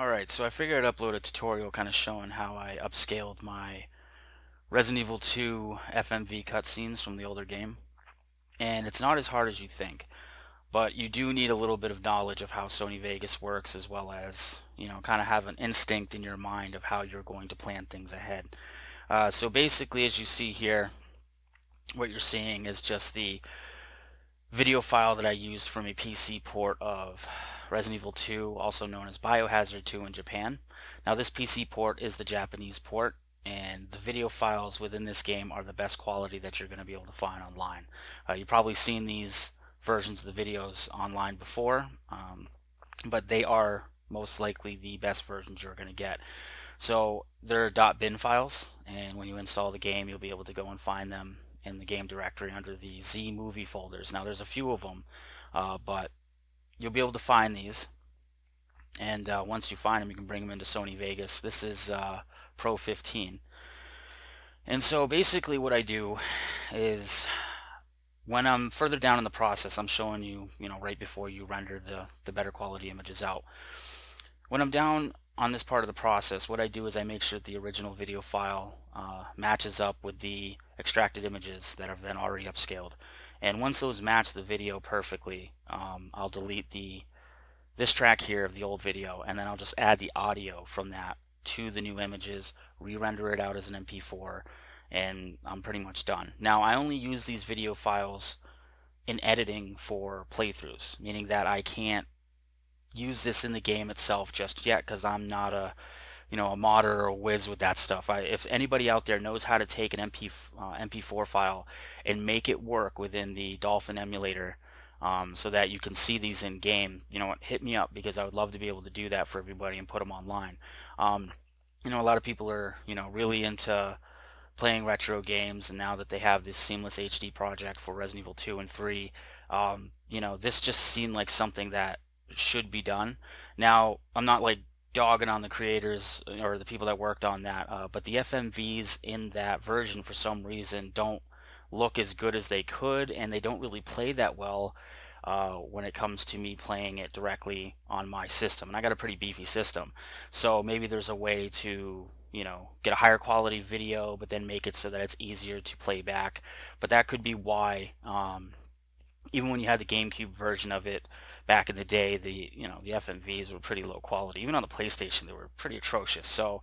Alright, so I figured I'd upload a tutorial kind of showing how I upscaled my Resident Evil 2 FMV cutscenes from the older game. And it's not as hard as you think, but you do need a little bit of knowledge of how Sony Vegas works, as well as, kind of have an instinct in your mind of how you're going to plan things ahead. So basically, as you see here, what you're seeing is just the video file that I used from a PC port of Resident Evil 2, also known as Biohazard 2 in Japan. Now this PC port is the Japanese port, and the video files within this game are the best quality that you're going to be able to find online. You've probably seen these versions of the videos online before, but they are most likely the best versions you're going to get. So they're .bin files, and when you install the game, you'll be able to go and find them in the game directory under the Z movie folders. Now there's a few of them, but you'll be able to find these, and once you find them, you can bring them into Sony Vegas. This is Pro 15. And so basically what I do is, when I'm further down in the process, I'm showing you, right before you render the better quality images out. When I'm down on this part of the process, what I do is I make sure that the original video file matches up with the extracted images that have been already upscaled. And once those match the video perfectly, I'll delete this track here of the old video, and then I'll just add the audio from that to the new images, re-render it out as an MP4, and I'm pretty much done. Now I only use these video files in editing for playthroughs, meaning that I can't use this in the game itself just yet, because I'm not a modder or a whiz with that stuff. If anybody out there knows how to take an MP4 file and make it work within the Dolphin emulator, so that you can see these in game, hit me up, because I would love to be able to do that for everybody and put them online. A lot of people are really into playing retro games, and now that they have this seamless HD project for Resident Evil 2 and 3, this just seemed like something that should be done. Now, I'm not like dogging on the creators or the people that worked on that, but the FMVs in that version for some reason don't look as good as they could, and they don't really play that well when it comes to me playing it directly on my system. And I got a pretty beefy system, so maybe there's a way to get a higher quality video, but then make it so that it's easier to play back. But that could be why, even when you had the GameCube version of it back in the day, the FMVs were pretty low quality. Even on the PlayStation, they were pretty atrocious. So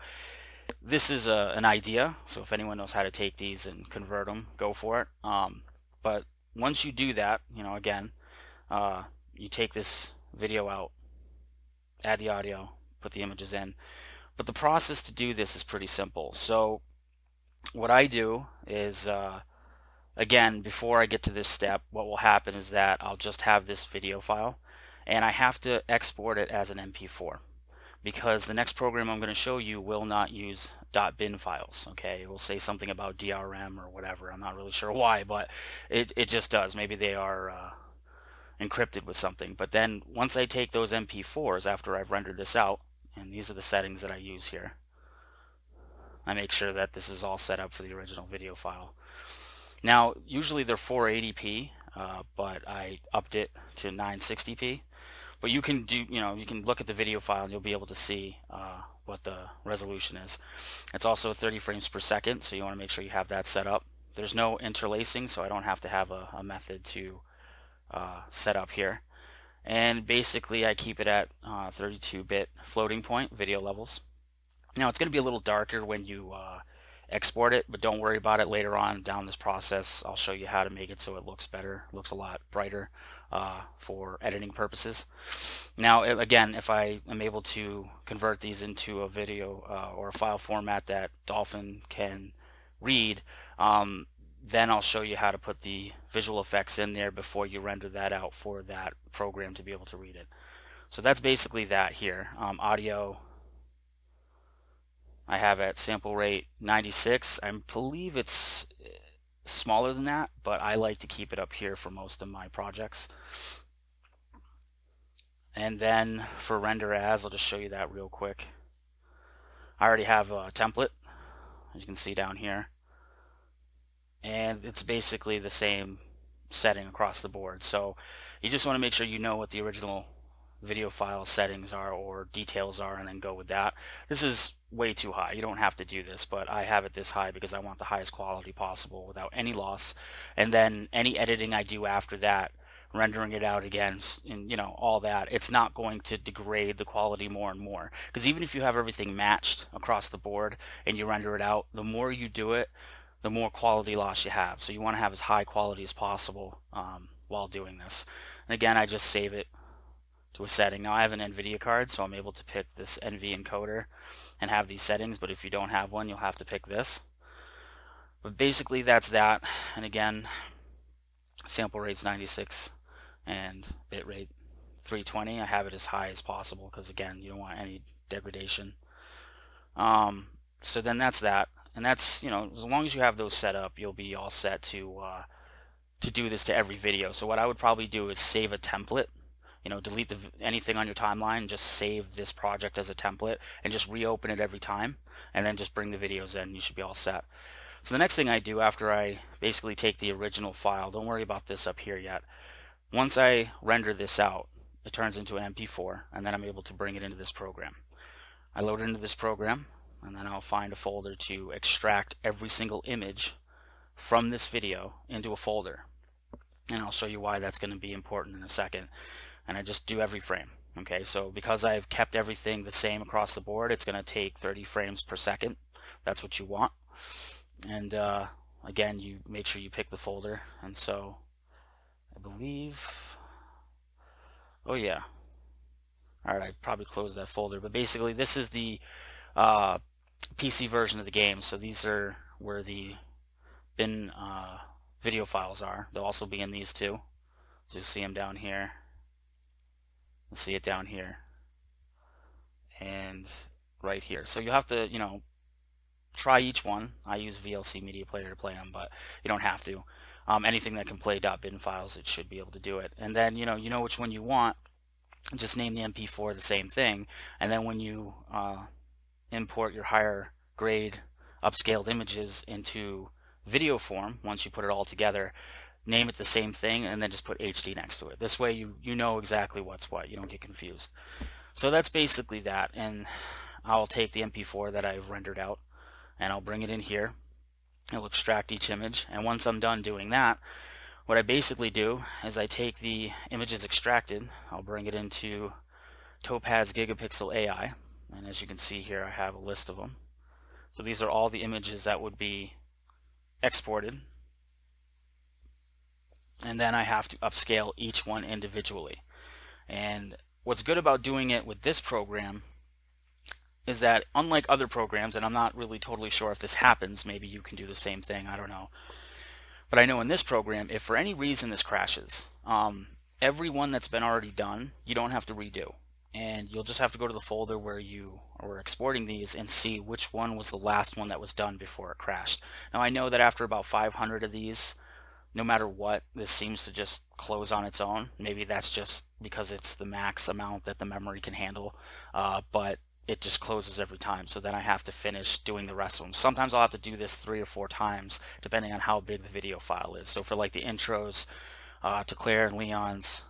this is an idea. So if anyone knows how to take these and convert them, go for it. But once you do that, again, you take this video out, add the audio, put the images in. But the process to do this is pretty simple. So what I do is, again, before I get to this step, what will happen is that I'll just have this video file, and I have to export it as an MP4, because the next program I'm going to show you will not use .bin files. Okay, it will say something about DRM or whatever. I'm not really sure why, but it just does. Maybe they are encrypted with something. But then once I take those MP4s after I've rendered this out, and these are the settings that I use here, I make sure that this is all set up for the original video file. Now, usually they're 480p, but I upped it to 960p. But you can do, you can look at the video file and you'll be able to see what the resolution is. It's also 30 frames per second, so you want to make sure you have that set up. There's no interlacing, so I don't have to have a method to set up here. And basically I keep it at 32-bit floating point video levels. Now it's going to be a little darker when you export it, but don't worry about it. Later on down this process, I'll show you how to make it so it looks better, looks a lot brighter for editing purposes. Now again, if I am able to convert these into a video or a file format that Dolphin can read, then I'll show you how to put the visual effects in there before you render that out for that program to be able to read it. So that's basically that here. Audio, I have at sample rate 96. I believe it's smaller than that, but I like to keep it up here for most of my projects. And then for render as, I'll just show you that real quick. I already have a template, as you can see down here, and it's basically the same setting across the board. So you just want to make sure you know what the original video file settings are or details are and then go with that. This is way too high. You don't have to do this, but I have it this high because I want the highest quality possible without any loss. And then any editing I do after that, rendering it out again, and all that, it's not going to degrade the quality more and more, because even if you have everything matched across the board and you render it out, the more you do it, the more quality loss you have. So you want to have as high quality as possible while doing this. And again, I just save it to a setting. Now I have an NVIDIA card, so I'm able to pick this NV encoder and have these settings, but if you don't have one, you'll have to pick this. But basically that's that. And again, sample rate's 96 and bit rate 320. I have it as high as possible because again, you don't want any degradation. So then that's that. And that's, as long as you have those set up, you'll be all set to do this to every video. So what I would probably do is save a template, delete anything on your timeline, just save this project as a template and just reopen it every time, and then just bring the videos in. You should be all set. So the next thing I do after I basically take the original file, don't worry about this up here yet. Once I render this out, it turns into an MP4, and then I'm able to bring it into this program. I load it into this program, and then I'll find a folder to extract every single image from this video into a folder. And I'll show you why that's going to be important in a second. And I just do every frame. Okay, so because I've kept everything the same across the board, it's going to take 30 frames per second. That's what you want. And again, you make sure you pick the folder. And so I believe, oh yeah, all right, I probably closed that folder, but basically this is the PC version of the game. So these are where the bin video files are. They'll also be in these two. So you'll see them down here. You'll see it down here and right here. So you'll have to, try each one. I use VLC Media Player to play them, but you don't have to. Anything that can play .bin files, it should be able to do it. And then, you know which one you want. Just name the MP4 the same thing. And then when you import your higher grade upscaled images into video form, once you put it all together, name it the same thing and then just put HD next to it. This way you know exactly what's what. You don't get confused. So that's basically that. And I'll take the MP4 that I've rendered out and I'll bring it in here. It'll extract each image, and once I'm done doing that, what I basically do is I take the images extracted, I'll bring it into Topaz Gigapixel AI, and as you can see here I have a list of them. So these are all the images that would be exported, and then I have to upscale each one individually. And what's good about doing it with this program is that unlike other programs, and I'm not really totally sure if this happens, maybe you can do the same thing, I don't know. But I know in this program, if for any reason this crashes, every one that's been already done, you don't have to redo. And you'll just have to go to the folder where you are exporting these and see which one was the last one that was done before it crashed. Now I know that after about 500 of these, no matter what, this seems to just close on its own. Maybe that's just because it's the max amount that the memory can handle, but it just closes every time, so then I have to finish doing the rest of them. Sometimes I'll have to do this 3 or 4 times depending on how big the video file is. So for like the intros to Claire and Leon's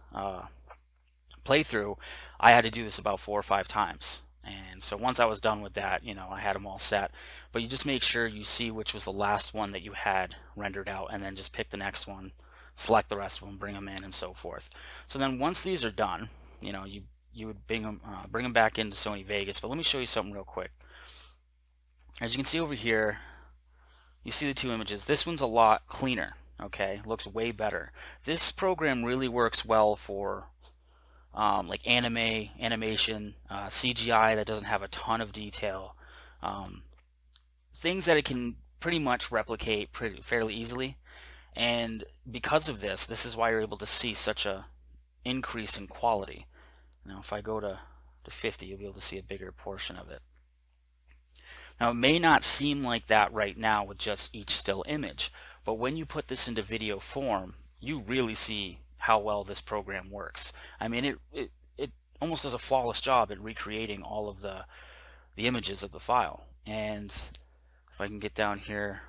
playthrough, I had to do this about 4 or 5 times. And so once I was done with that, I had them all set. But you just make sure you see which was the last one that you had rendered out, and then just pick the next one, select the rest of them, bring them in, and so forth. So then once these are done, you would bring them back into Sony Vegas. But let me show you something real quick. As you can see over here, you see the 2 images. This one's a lot cleaner. Okay, looks way better. This program really works well for like animation, CGI that doesn't have a ton of detail, things that it can pretty much replicate fairly easily. And because of this is why you're able to see such a increase in quality. Now if I go to 50, you'll be able to see a bigger portion of it. Now it may not seem like that right now with just each still image, but when you put this into video form, you really see how well this program works. I mean, it almost does a flawless job at recreating all of the images of the file. And if I can get down here,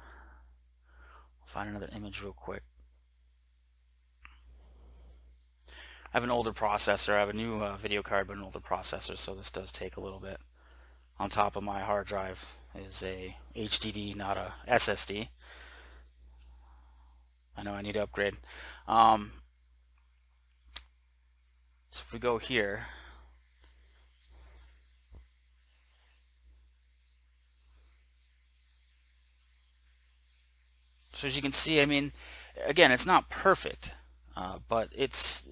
I'll find another image real quick. I have an older processor. I have a new video card, but an older processor, so this does take a little bit. On top of my hard drive is a HDD, not a SSD. I know I need to upgrade. So if we go here, so as you can see, I mean, again, it's not perfect, but it's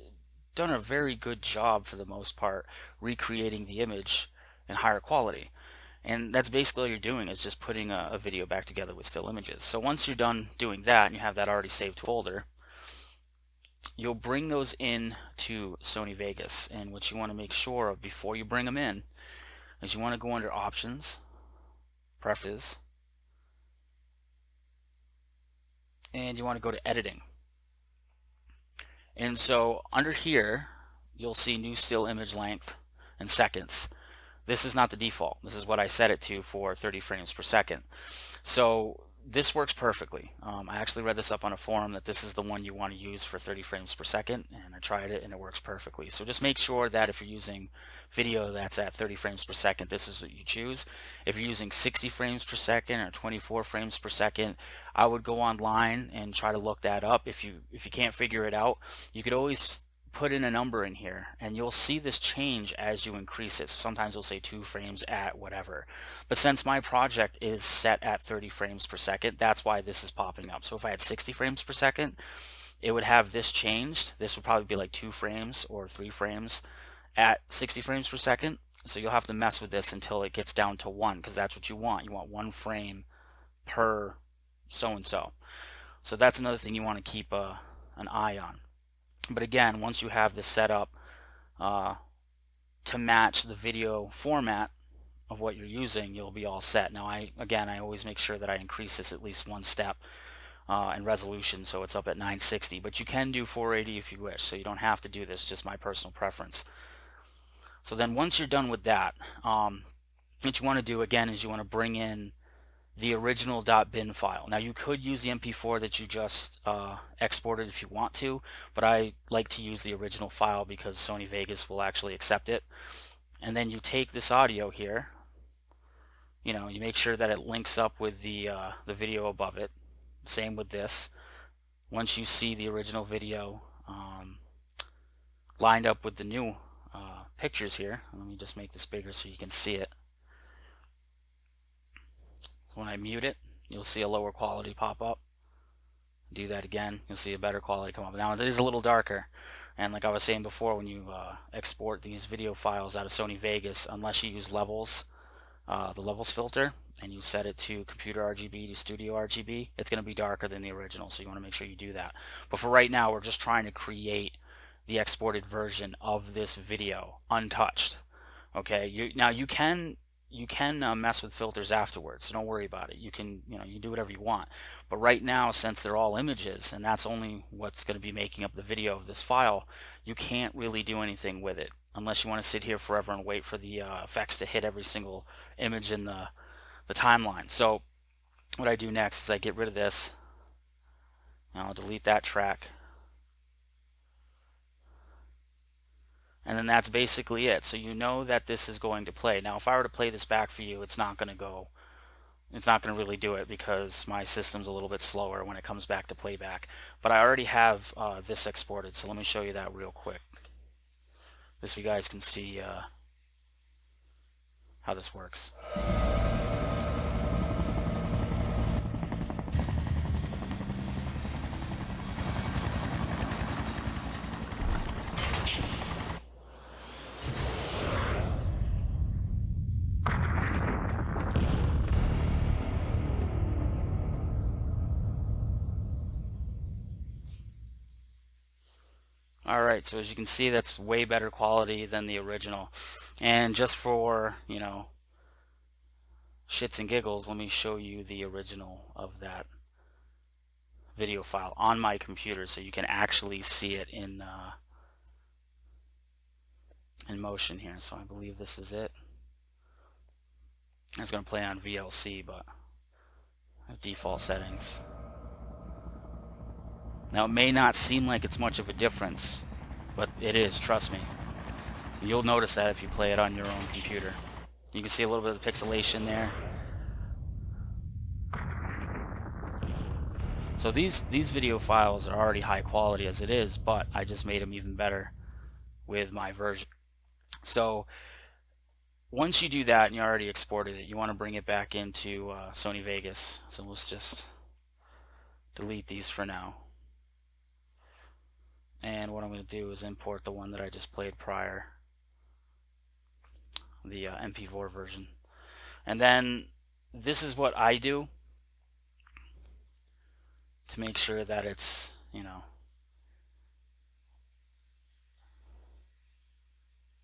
done a very good job for the most part recreating the image in higher quality. And that's basically all you're doing, is just putting a video back together with still images. So once you're done doing that and you have that already saved to a folder, you'll bring those in to Sony Vegas. And what you want to make sure of before you bring them in is you want to go under Options, Preferences, and you want to go to Editing. And so under here, you'll see New Still Image Length and Seconds. This is not the default. This is what I set it to for 30 frames per second. So this works perfectly. I actually read this up on a forum that this is the one you want to use for 30 frames per second, and I tried it and it works perfectly. So just make sure that if you're using video that's at 30 frames per second, this is what you choose. If you're using 60 frames per second or 24 frames per second, I would go online and try to look that up. If you can't figure it out, you could always put in a number in here and you'll see this change as you increase it. So sometimes it'll say 2 frames at whatever, but since my project is set at 30 frames per second, that's why this is popping up. So if I had 60 frames per second, it would have this changed. This would probably be like 2 frames or 3 frames at 60 frames per second. So you'll have to mess with this until it gets down to 1, because that's what you want. You want 1 frame per so-and-so. So that's another thing you want to keep an eye on. But again, once you have this set up to match the video format of what you're using, you'll be all set. Now, I always make sure that I increase this at least 1 step in resolution, so it's up at 960. But you can do 480 if you wish, so you don't have to do this. Just my personal preference. So then, once you're done with that, what you want to do again is you want to bring in the original .bin file. Now you could use the MP4 that you just exported if you want to, but I like to use the original file because Sony Vegas will actually accept it. And then you take this audio here, you make sure that it links up with the video above it. Same with this. Once you see the original video lined up with the new pictures here, let me just make this bigger so you can see it. When I mute it, you'll see a lower quality pop up. Do that again, you'll see a better quality come up. Now it is a little darker, and like I was saying before, when you export these video files out of Sony Vegas, unless you use levels, the levels filter, and you set it to computer RGB to studio RGB, it's going to be darker than the original, so you want to make sure you do that. But for right now, we're just trying to create the exported version of this video untouched. Okay, now you can mess with filters afterwards, so don't worry about it. You can do whatever you want, but right now, since they're all images and that's only what's going to be making up the video of this file, you can't really do anything with it unless you want to sit here forever and wait for the effects to hit every single image in the timeline. So what I do next is I get rid of this, and I'll delete that track. And then that's basically it. So you know that this is going to play. Now, if I were to play this back for you, it's not going to really do it because my system's a little bit slower when it comes back to playback. But I already have this exported, so let me show you that real quick. This so you guys can see how this works. Alright, so as you can see, that's way better quality than the original. And just for, shits and giggles, let me show you the original of that video file on my computer so you can actually see it in motion here. So I believe this is it. It's going to play on VLC, but default settings. Now it may not seem like it's much of a difference, but it is, trust me. You'll notice that if you play it on your own computer. You can see a little bit of pixelation there. So these video files are already high quality as it is, but I just made them even better with my version. So once you do that and you already exported it, you want to bring it back into Sony Vegas. So let's just delete these for now. And what I'm going to do is import the one that I just played prior, the MP4 version. And then this is what I do to make sure that it's, you know,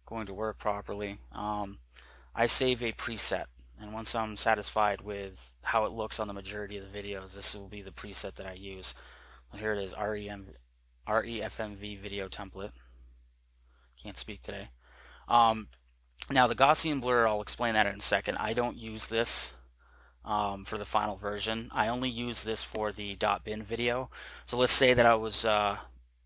going to work properly. I save a preset, and once I'm satisfied with how it looks on the majority of the videos, this will be the preset that I use. So here it is, REFMV video template. Can't speak today. Now the Gaussian blur, I'll explain that in a second. I don't use this for the final version. I only use this for the .bin video. So let's say that I was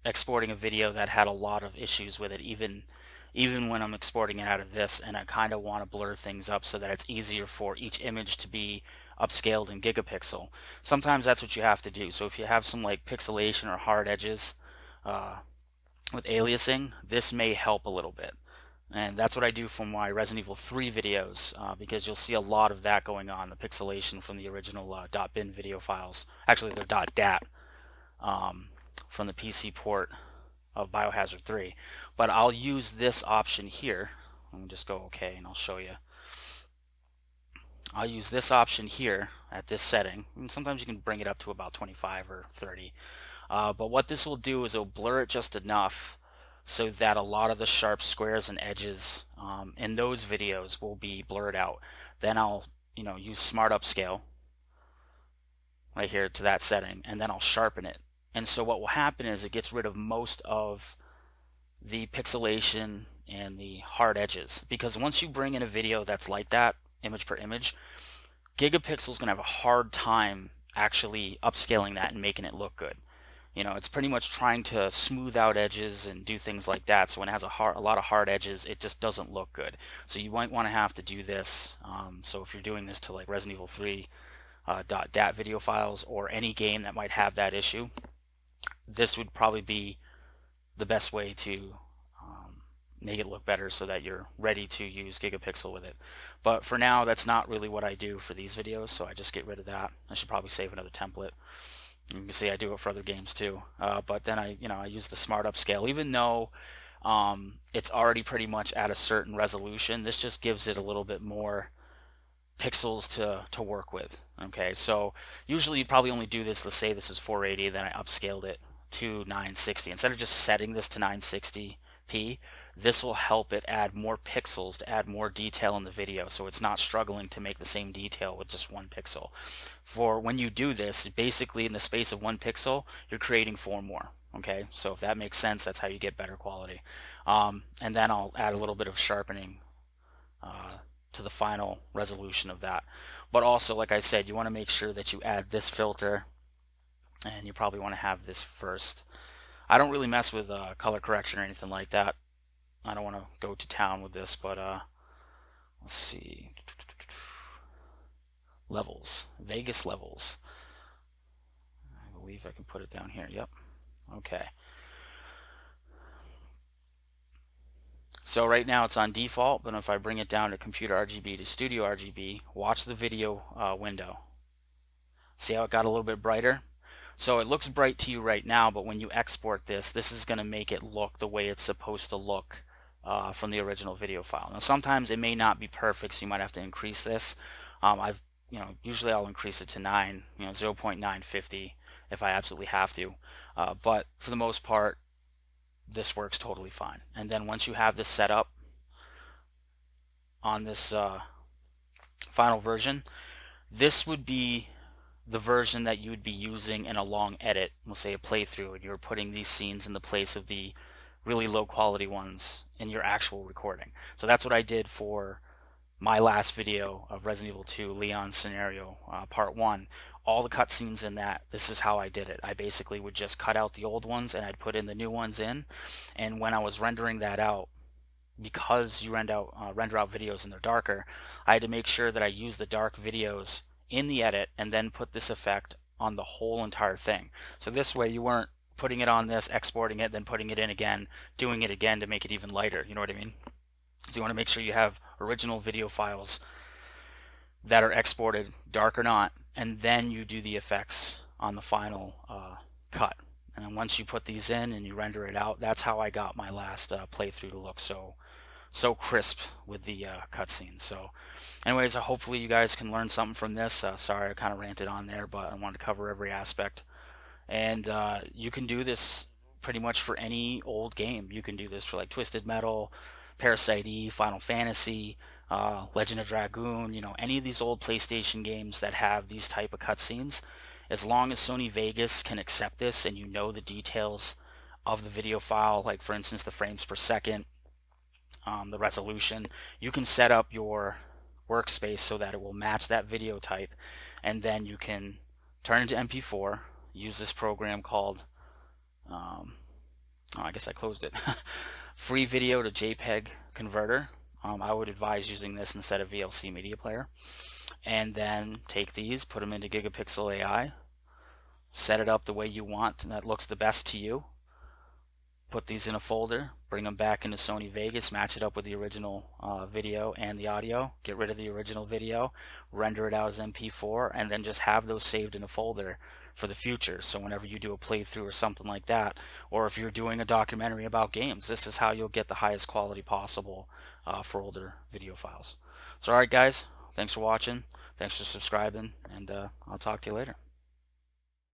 exporting a video that had a lot of issues with it, even when I'm exporting it out of this, and I kind of want to blur things up so that it's easier for each image to be upscaled in gigapixel. Sometimes that's what you have to do. So if you have some like pixelation or hard edges with aliasing, this may help a little bit. And that's what I do for my Resident Evil 3 videos, because you'll see a lot of that going on, the pixelation from the original .bin video files. Actually, they're .dat from the PC port of Biohazard 3. But I'll use this option here. Let me just go OK and I'll show you. I'll use this option here at this setting. And sometimes you can bring it up to about 25 or 30. But what this will do is it'll blur it just enough so that a lot of the sharp squares and edges in those videos will be blurred out. Then I'll use Smart Upscale right here to that setting, and then I'll sharpen it. And so what will happen is it gets rid of most of the pixelation and the hard edges, because once you bring in a video that's like that, image per image, Gigapixel's going to have a hard time actually upscaling that and making it look good. It's pretty much trying to smooth out edges and do things like that. So when it has a lot of hard edges, it just doesn't look good. So you might want to have to do this. So if you're doing this to like Resident Evil 3 .dat video files or any game that might have that issue, this would probably be the best way to make it look better so that you're ready to use Gigapixel with it. But for now, that's not really what I do for these videos, so I just get rid of that. I should probably save another template. You can see I do it for other games too, but then I use the Smart Upscale. Even though it's already pretty much at a certain resolution, this just gives it a little bit more pixels to work with. Okay, so usually you'd probably only do this. Let's say this is 480, then I upscaled it to 960. Instead of just setting this to 960p, this will help it add more pixels to add more detail in the video, so it's not struggling to make the same detail with just 1 pixel. For when you do this, basically in the space of 1 pixel, you're creating 4 more. Okay, so if that makes sense, that's how you get better quality. And then I'll add a little bit of sharpening to the final resolution of that. But also, like I said, you want to make sure that you add this filter, and you probably want to have this first. I don't really mess with color correction or anything like that. I don't want to go to town with this, but let's see. Levels, Vegas levels. I believe I can put it down here. Yep. Okay. So right now it's on default, but if I bring it down to computer RGB to studio RGB, watch the video window. See how it got a little bit brighter? So it looks bright to you right now, but when you export this, this is going to make it look the way it's supposed to look from the original video file. Now sometimes it may not be perfect, so you might have to increase this. Usually I'll increase it to 0.950 if I absolutely have to. But for the most part, this works totally fine. And then once you have this set up on this final version, this would be the version that you would be using in a long edit, let's say a playthrough, and you're putting these scenes in the place of the really low quality ones in your actual recording. So that's what I did for my last video of Resident Evil 2 Leon scenario, part 1, all the cutscenes in that, this is how I did it. I basically would just cut out the old ones and I'd put in the new ones in. And when I was rendering that out, because you render out videos and they're darker, I had to make sure that I use the dark videos in the edit and then put this effect on the whole entire thing. So this way you weren't putting it on this, exporting it, then putting it in again, doing it again to make it even lighter. You know what I mean? So you want to make sure you have original video files that are exported, dark or not, and then you do the effects on the final cut. And then once you put these in and you render it out, that's how I got my last playthrough to look so crisp with the cutscenes. So anyways, hopefully you guys can learn something from this. Sorry I kind of ranted on there, but I wanted to cover every aspect. And you can do this pretty much for any old game. You can do this for like Twisted Metal, Parasite Eve, Final Fantasy, Legend of Dragoon, you know, any of these old PlayStation games that have these type of cutscenes. As long as Sony Vegas can accept this and you know the details of the video file, like for instance the frames per second, the resolution, you can set up your workspace so that it will match that video type, and then you can turn it to MP4, use this program called, oh, I guess I closed it, Free Video to JPG Converter. I would advise using this instead of VLC Media Player. And then take these, put them into Gigapixel AI, set it up the way you want and that looks the best to you. Put these in a folder, bring them back into Sony Vegas, match it up with the original video and the audio, get rid of the original video, render it out as MP4, and then just have those saved in a folder for the future. So whenever you do a playthrough or something like that, or if you're doing a documentary about games, this is how you'll get the highest quality possible for older video files. So alright guys, thanks for watching, thanks for subscribing, and I'll talk to you later.